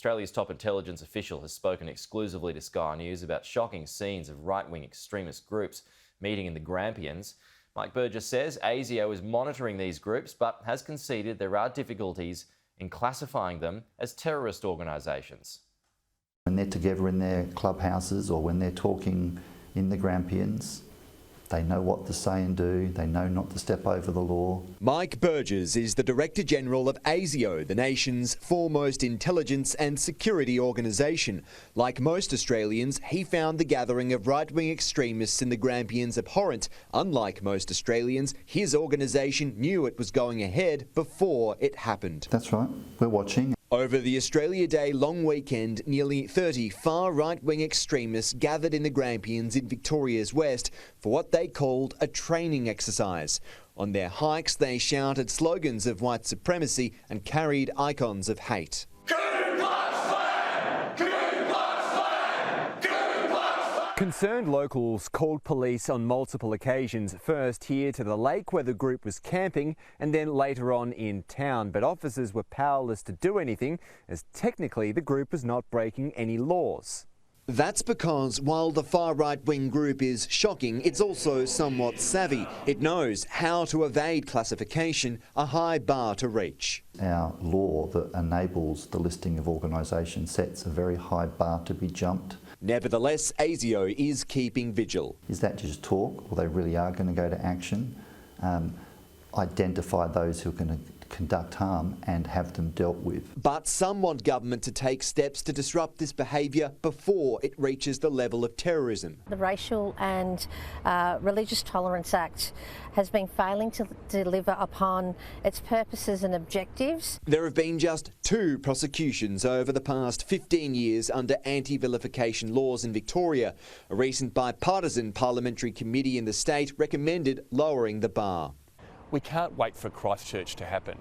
Australia's top intelligence official has spoken exclusively to Sky News about shocking scenes of right-wing extremist groups meeting in the Grampians. Mike Burgess says ASIO is monitoring these groups but has conceded there are difficulties in classifying them as terrorist organisations. When they're together in their clubhouses or when they're talking in the Grampians, they know what to say and do, they know not to step over the law. Mike Burgess is the Director-General of ASIO, the nation's foremost intelligence and security organisation. Like most Australians, he found the gathering of right-wing extremists in the Grampians abhorrent. Unlike most Australians, his organisation knew it was going ahead before it happened. That's right, we're watching. Over the Australia Day long weekend, nearly 30 far right-wing extremists gathered in the Grampians in Victoria's West for what they called a training exercise. On their hikes, they shouted slogans of white supremacy and carried icons of hate. Concerned locals called police on multiple occasions, first here to the lake where the group was camping and then later on in town. But officers were powerless to do anything as technically the group was not breaking any laws. That's because while the far right-wing group is shocking, it's also somewhat savvy. It knows how to evade classification, a high bar to reach. Our law that enables the listing of organisations sets a very high bar to be jumped. Nevertheless, ASIO is keeping vigil. Is that just talk, or they really are going to go to action? Identify those who are going to conduct harm and have them dealt with. But some want government to take steps to disrupt this behaviour before it reaches the level of terrorism. The Racial and Religious Tolerance Act has been failing to deliver upon its purposes and objectives. There have been just 2 prosecutions over the past 15 years under anti-vilification laws in Victoria. A recent bipartisan parliamentary committee in the state recommended lowering the bar. We can't wait for Christchurch to happen.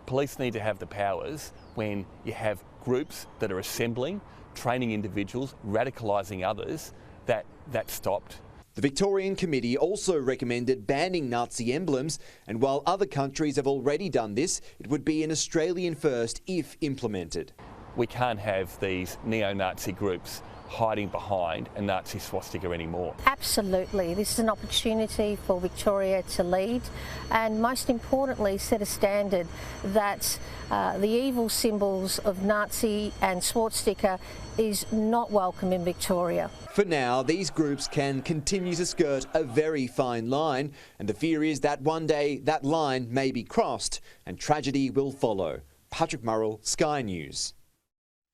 Police need to have the powers when you have groups that are assembling, training individuals, radicalising others, that stopped. The Victorian committee also recommended banning Nazi emblems, and while other countries have already done this, it would be an Australian first if implemented. We can't have these neo-Nazi groups hiding behind a Nazi swastika anymore. Absolutely. This is an opportunity for Victoria to lead and most importantly set a standard that the evil symbols of Nazi and swastika is not welcome in Victoria. For now, these groups can continue to skirt a very fine line, and the fear is that one day that line may be crossed and tragedy will follow. Patrick Murrell, Sky News.